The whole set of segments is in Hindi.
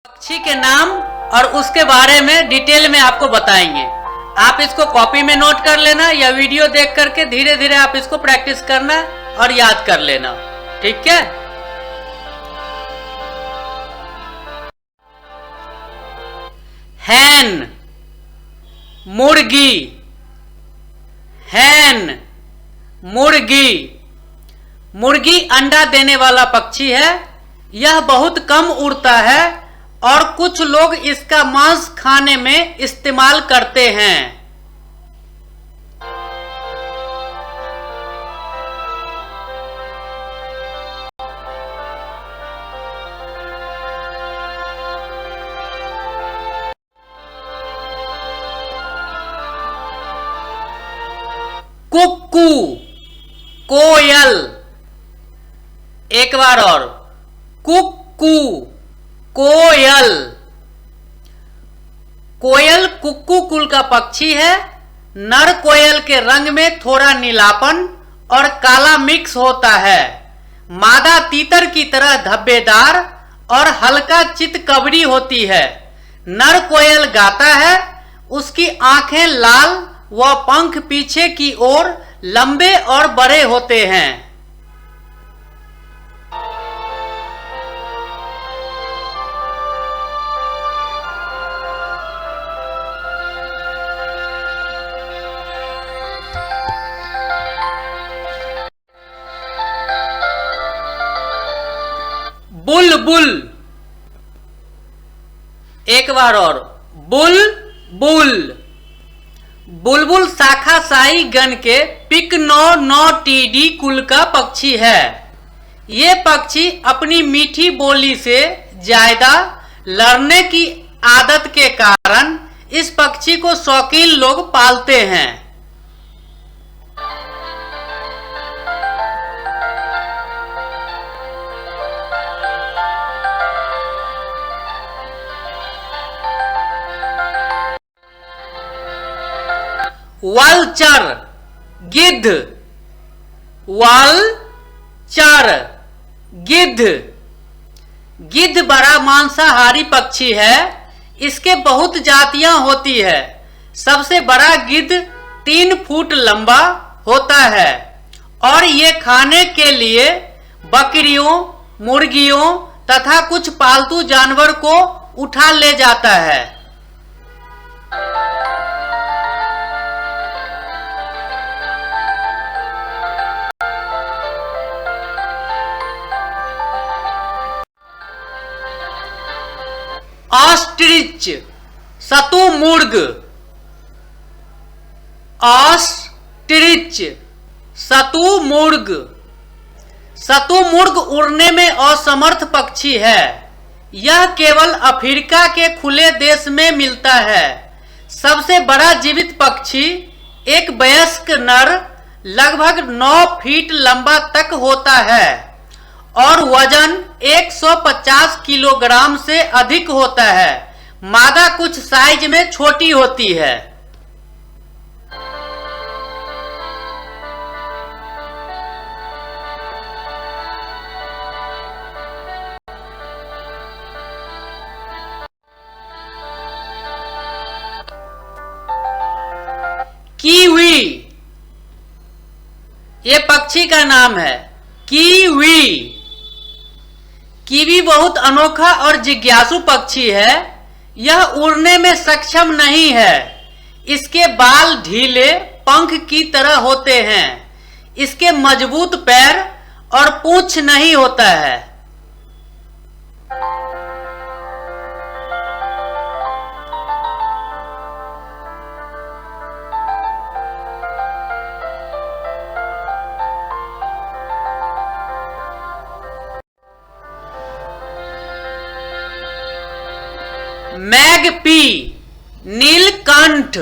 पक्षी के नाम और उसके बारे में डिटेल में आपको बताएंगे। आप इसको कॉपी में नोट कर लेना या वीडियो देख करके धीरे धीरे आप इसको प्रैक्टिस करना और याद कर लेना। ठीक है। हैन मुर्गी, हैन मुर्गी। मुर्गी अंडा देने वाला पक्षी है। यह बहुत कम उड़ता है और कुछ लोग इसका मांस खाने में इस्तेमाल करते हैं। कुक्कू, कोयल। एक बार और, कुक्कू, कोयल। कोयल कुक्कू कुल का पक्षी है। नर कोयल के रंग में थोड़ा नीलापन और काला मिक्स होता है। मादा तीतर की तरह धब्बेदार और हल्का चितकबरी होती है। नर कोयल गाता है। उसकी आंखें लाल व पंख पीछे की ओर लंबे और बड़े होते हैं। बुलबुल। एक बार और, बुलबुल। बुलबुल शाखाशाही गण के पिकनोनोटिडी कुल का पक्षी है। ये पक्षी अपनी मीठी बोली से ज्यादा लड़ने की आदत के कारण इस पक्षी को शौकीन लोग पालते हैं। वालचर, गिद्ध। वालचर, गिद्ध। गिद्ध बड़ा मांसाहारी पक्षी है। इसके बहुत जातियां होती है। सबसे बड़ा गिद्ध 3 फुट लंबा होता है और ये खाने के लिए बकरियों, मुर्गियों तथा कुछ पालतू जानवर को उठा ले जाता है। ऑस्ट्रिच, शतुमुर्ग। ऑस्ट्रिच, शतुमुर्ग। शतुमुर्ग उड़ने में असमर्थ पक्षी है। यह केवल अफ्रीका के खुले देश में मिलता है। सबसे बड़ा जीवित पक्षी एक वयस्क नर लगभग 9 फीट लंबा तक होता है और वजन 150 किलोग्राम से अधिक होता है। मादा कुछ साइज में छोटी होती है। कीवी, ये पक्षी का नाम है। कीवी। कीवी बहुत अनोखा और जिज्ञासु पक्षी है। यह उड़ने में सक्षम नहीं है। इसके बाल ढीले पंख की तरह होते हैं। इसके मजबूत पैर और पूंछ नहीं होता है। मैगपी, नीलकंठ।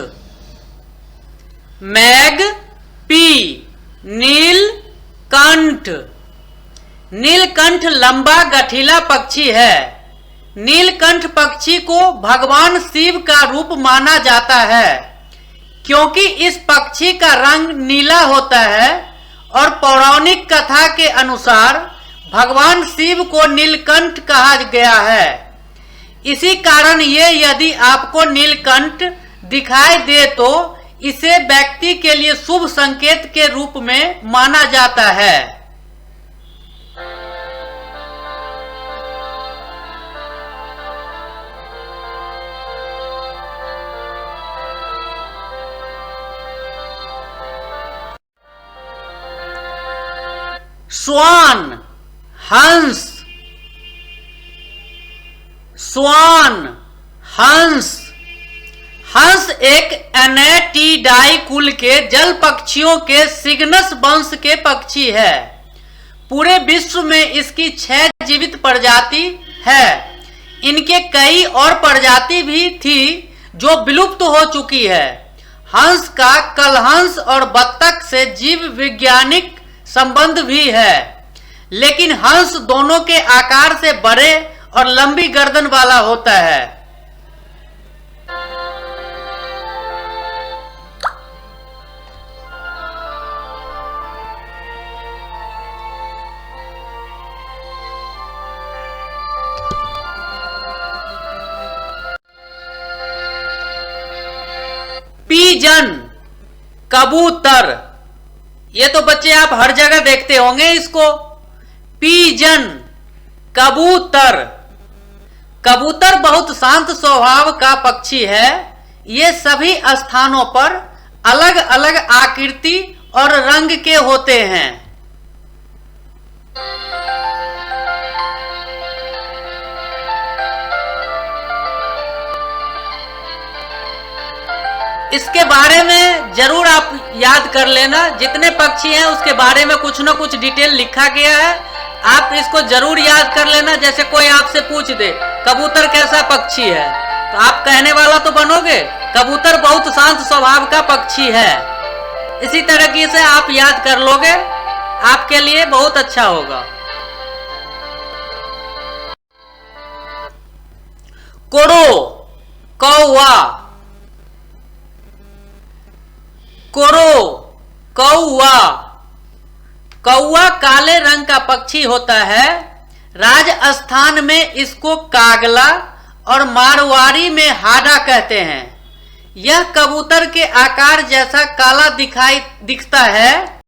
मैगपी, नीलकंठ। नीलकंठ लंबा गठीला पक्षी है। नीलकंठ पक्षी को भगवान शिव का रूप माना जाता है क्योंकि इस पक्षी का रंग नीला होता है और पौराणिक कथा के अनुसार भगवान शिव को नीलकंठ कहा गया है। इसी कारण ये यदि आपको नीलकंठ दिखाई दे तो इसे व्यक्ति के लिए शुभ संकेत के रूप में माना जाता है। स्वान, हंस, स्वान, हंस। हंस एक एनेटिडाई कुल के जल पक्षियों के सिग्नस वंश के पक्षी है। पूरे विश्व में इसकी 6 जीवित प्रजाति है। इनके कई और प्रजाति भी थी जो विलुप्त हो चुकी है। हंस का कलहंस और बत्तख से जीव वैज्ञानिक संबंध भी है, लेकिन हंस दोनों के आकार से बड़े और लंबी गर्दन वाला होता है। पीजन, कबूतर। ये तो बच्चे आप हर जगह देखते होंगे इसको। पीजन, कबूतर। कबूतर बहुत शांत स्वभाव का पक्षी है। ये सभी स्थानों पर अलग अलग आकृति और रंग के होते हैं। इसके बारे में जरूर आप याद कर लेना। जितने पक्षी हैं उसके बारे में कुछ न कुछ डिटेल लिखा गया है, आप इसको जरूर याद कर लेना। जैसे कोई आपसे पूछ दे कबूतर कैसा पक्षी है, तो आप कहने वाला तो बनोगे कबूतर बहुत शांत स्वभाव का पक्षी है। इसी तरीके से आप याद कर लोगे, आपके लिए बहुत अच्छा होगा। कोरो, कौवा। कोरो, कौवा। कौवा काले रंग का पक्षी होता है। राजस्थान में इसको कागला और मारवाड़ी में हाडा कहते हैं। यह कबूतर के आकार जैसा काला दिखता है,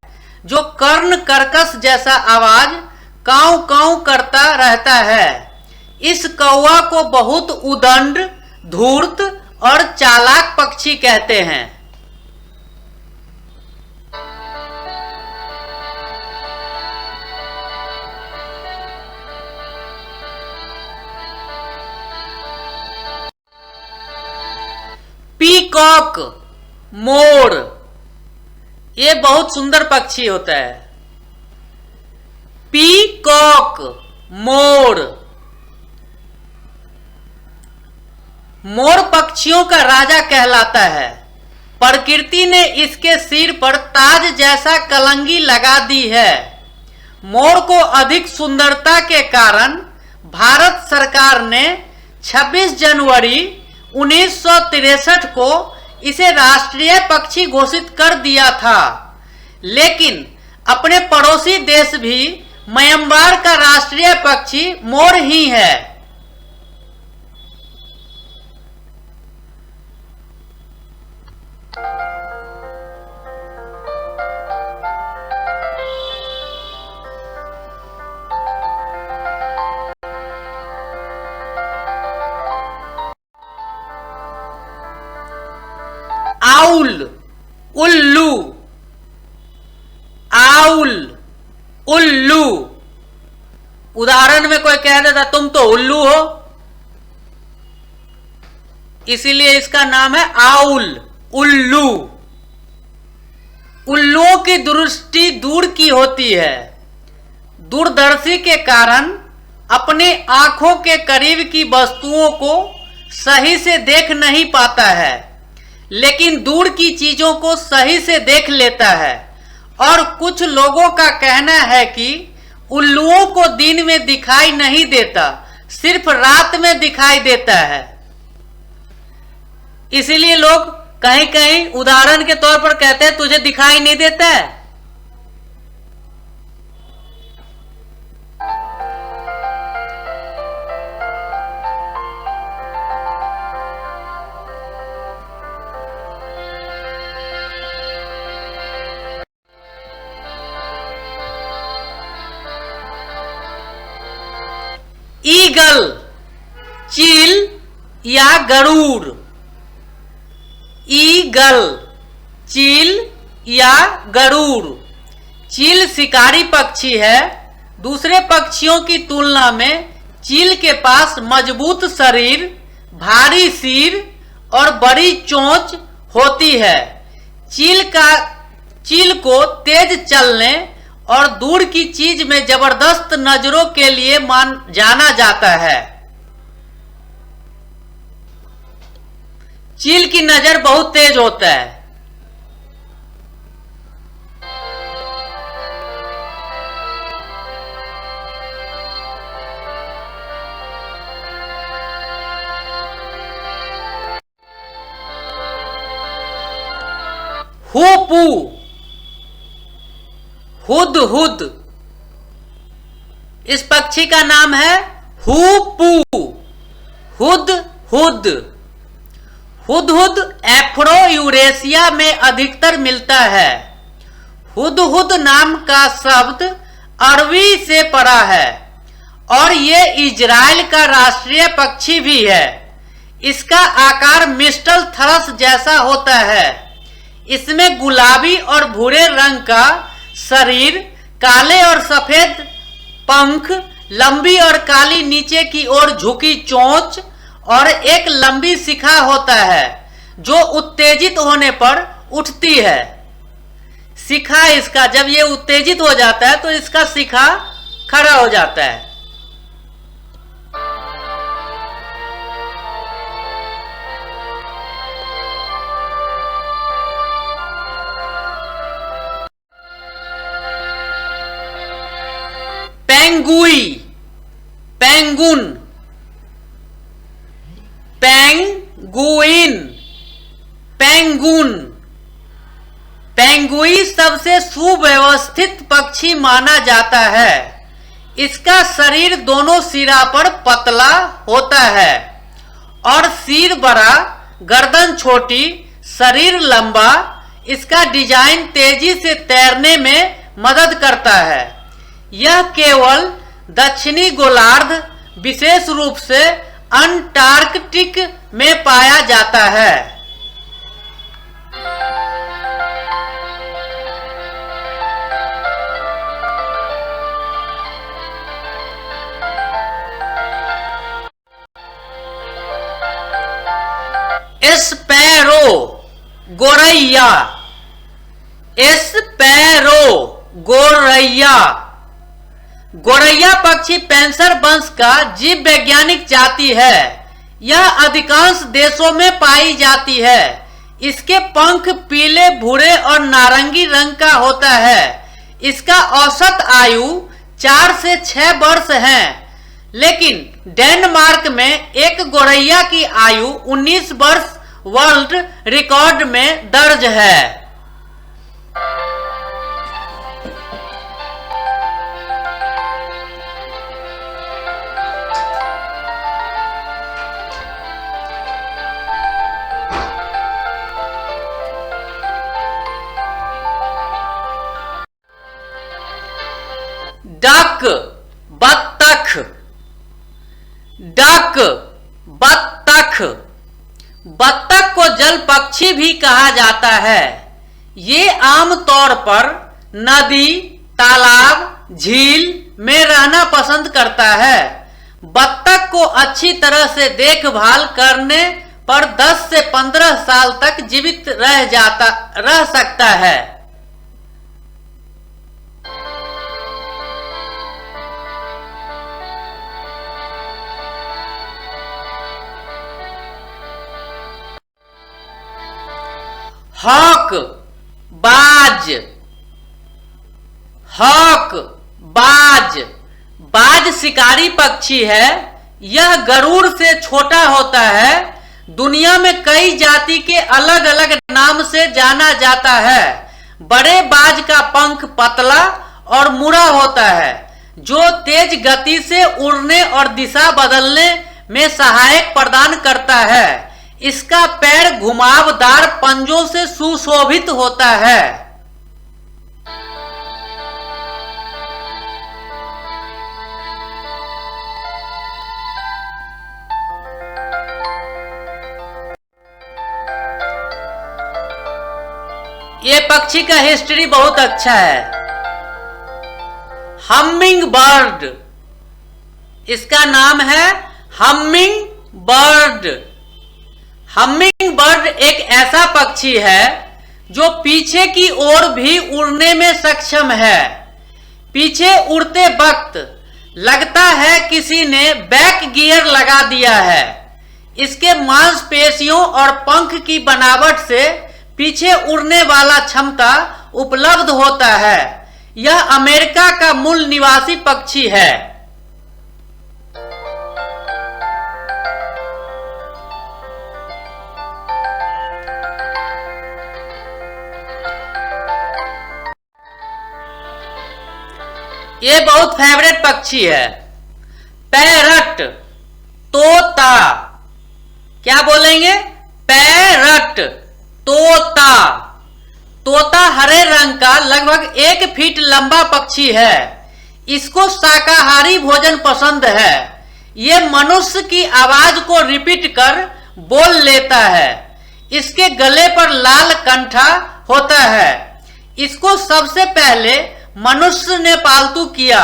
जो कर्ण कर्कश जैसा आवाज काऊ काऊ करता रहता है। इस कौवा को बहुत उदंड, धूर्त और चालाक पक्षी कहते हैं। पीकॉक, मोर। ये बहुत सुंदर पक्षी होता है। पीकॉक, मोर। मोर पक्षियों का राजा कहलाता है। प्रकृति ने इसके सिर पर ताज जैसा कलंगी लगा दी है। मोर को अधिक सुंदरता के कारण भारत सरकार ने 26 जनवरी 1963 को इसे राष्ट्रीय पक्षी घोषित कर दिया था। लेकिन अपने पड़ोसी देश भी म्यांमार का राष्ट्रीय पक्षी मोर ही है। आउल, उल्लू। आउल, उल्लू। उदाहरण में कोई कह देता तुम तो उल्लू हो, इसीलिए इसका नाम है आउल, उल्लू। उल्लुओं की दृष्टि दूर की होती है। दूरदर्शी के कारण अपने आंखों के करीब की वस्तुओं को सही से देख नहीं पाता है, लेकिन दूर की चीजों को सही से देख लेता है। और कुछ लोगों का कहना है कि उल्लुओं को दिन में दिखाई नहीं देता, सिर्फ रात में दिखाई देता है। इसीलिए लोग कहीं कहीं उदाहरण के तौर पर कहते हैं तुझे दिखाई नहीं देता है। ईगल, चील या गरुड़। ईगल, चील या गरुड़। चील शिकारी पक्षी है। दूसरे पक्षियों की तुलना में चील के पास मजबूत शरीर, भारी सिर और बड़ी चोंच होती है। चील को तेज चलने और दूर की चीज में जबरदस्त नजरों के लिए जाना जाता है। चील की नजर बहुत तेज होता है। हुपू, हुदहुद। इस पक्षी का नाम है हुपू, हुदहुद। हुदहुद अफ्रो यूरेशिया में अधिकतर मिलता है। हुदहुद नाम का शब्द अरबी से पड़ा है और ये इजराइल का राष्ट्रीय पक्षी भी है। इसका आकार मिस्टल थ्रस जैसा होता है। इसमें गुलाबी और भूरे रंग का शरीर, काले और सफेद पंख, लंबी और काली नीचे की ओर झुकी चोंच और एक लंबी शिखा होता है जो उत्तेजित होने पर उठती है। शिखा इसका, जब ये उत्तेजित हो जाता है तो इसका शिखा खड़ा हो जाता है। पेंगुई, पेंगुन, पेंगुइन, पेंगुन। पेंगुई सबसे सुव्यवस्थित पक्षी माना जाता है। इसका शरीर दोनों सिरा पर पतला होता है और सिर बड़ा, गर्दन छोटी, शरीर लंबा। इसका डिजाइन तेजी से तैरने में मदद करता है। यह केवल दक्षिणी गोलार्ध, विशेष रूप से अंटार्कटिक में पाया जाता है। स्पैरो, गोरैया, स्पैरो, गोरैया। गोरैया पक्षी पैंसर वंश का जीव वैज्ञानिक जाति है। यह अधिकांश देशों में पाई जाती है। इसके पंख पीले, भूरे और नारंगी रंग का होता है। इसका औसत आयु 4 से 6 वर्ष है, लेकिन डेनमार्क में एक गोरैया की आयु 19 वर्ष वर्ल्ड रिकॉर्ड में दर्ज है। डक, बत्तख, डक, बत्तख। बत्तख को जल पक्षी भी कहा जाता है। ये आमतौर पर नदी, तालाब, झील में रहना पसंद करता है। बत्तख को अच्छी तरह से देखभाल करने पर 10 से 15 साल तक जीवित रह सकता है। हॉक, बाज, हॉक, बाज। बाज शिकारी पक्षी है। यह गरुड़ से छोटा होता है। दुनिया में कई जाति के अलग अलग नाम से जाना जाता है। बड़े बाज का पंख पतला और मुड़ा होता है, जो तेज गति से उड़ने और दिशा बदलने में सहायक प्रदान करता है। इसका पैर घुमावदार पंजों से सुशोभित होता है। ये पक्षी का हिस्ट्री बहुत अच्छा है। हमिंग बर्ड, इसका नाम है हमिंग बर्ड। हमिंग बर्ड एक ऐसा पक्षी है जो पीछे की ओर भी उड़ने में सक्षम है। पीछे उड़ते वक्त लगता है किसी ने बैक गियर लगा दिया है। इसके मांसपेशियों और पंख की बनावट से पीछे उड़ने वाला क्षमता उपलब्ध होता है। यह अमेरिका का मूल निवासी पक्षी है। ये बहुत फेवरेट पक्षी है। पैरट, तोता। क्या बोलेंगे? पैरट, तोता। तोता हरे रंग का लगभग 1 फीट लंबा पक्षी है। इसको शाकाहारी भोजन पसंद है। ये मनुष्य की आवाज को रिपीट कर बोल लेता है। इसके गले पर लाल कंठा होता है। इसको सबसे पहले मनुष्य ने पालतू किया।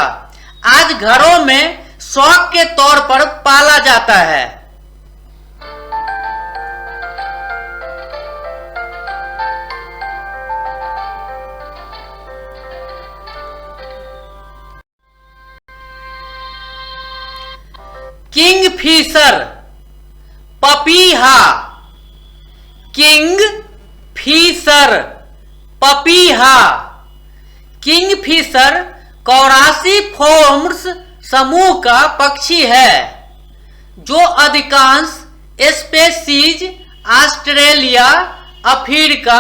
आज घरों में शौक के तौर पर पाला जाता है। किंगफिशर, पपीहा। किंगफिशर, पपीहा। किंगफिशर कौरासीफोर्म्स समूह का पक्षी है जो अधिकांश स्पेसीज ऑस्ट्रेलिया, अफ्रीका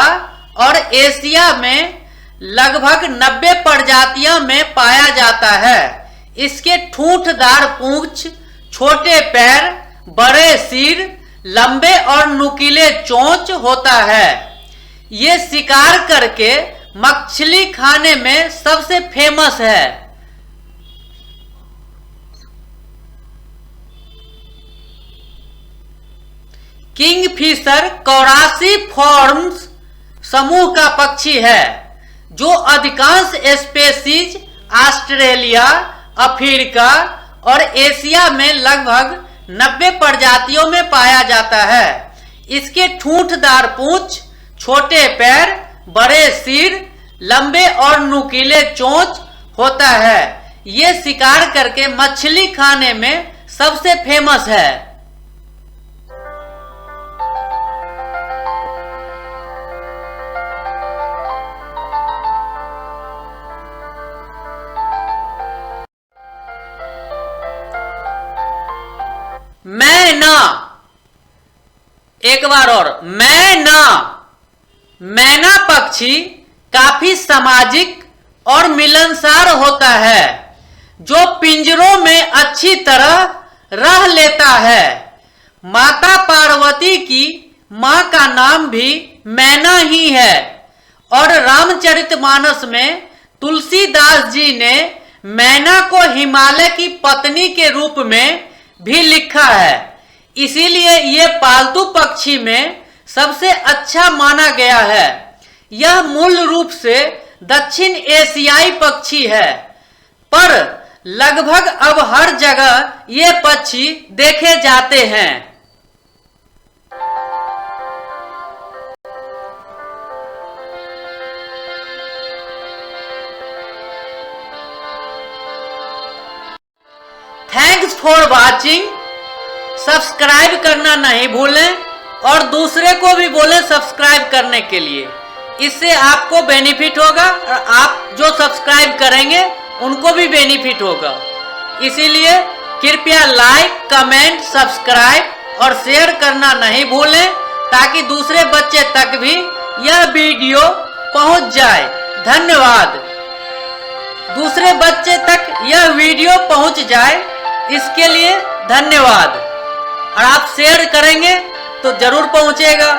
और एशिया में लगभग 90 प्रजातियों में पाया जाता है। इसके ठूंठदार पूंछ, छोटे पैर, बड़े सिर, लंबे और नुकीले चोंच होता है। ये शिकार करके मछली खाने में सबसे फेमस है। किंगफिशर कौरासीफोर्म्स समूह का पक्षी है जो अधिकांश स्पेसीज ऑस्ट्रेलिया, अफ्रीका और एशिया में लगभग 90 प्रजातियों में पाया जाता है। इसके ठूंठदार पूंछ, छोटे पैर, बड़े सिर, लंबे और नुकीले चोंच होता है। ये शिकार करके मछली खाने में सबसे फेमस है। मैना, एक बार और, मैना। मैना पक्षी काफी सामाजिक और मिलनसार होता है जो पिंजरों में अच्छी तरह रह लेता है। माता पार्वती की मां का नाम भी मैना ही है और रामचरितमानस में तुलसीदास जी ने मैना को हिमालय की पत्नी के रूप में भी लिखा है। इसीलिए ये पालतू पक्षी में सबसे अच्छा माना गया है। यह मूल रूप से दक्षिण एशियाई पक्षी है, पर लगभग अब हर जगह ये पक्षी देखे जाते हैं। Thanks for watching. सब्सक्राइब करना नहीं भूलें और दूसरे को भी बोलें सब्सक्राइब करने के लिए। इससे आपको बेनिफिट होगा और आप जो सब्सक्राइब करेंगे उनको भी बेनिफिट होगा। इसीलिए कृपया लाइक, कमेंट, सब्सक्राइब और शेयर करना नहीं भूलें ताकि दूसरे बच्चे तक भी यह वीडियो पहुंच जाए। धन्यवाद। दूसरे बच्चे तक यह वीडियो पहुंच जाए इसके लिए धन्यवाद। और आप शेयर करेंगे तो जरूर पहुंचेगा।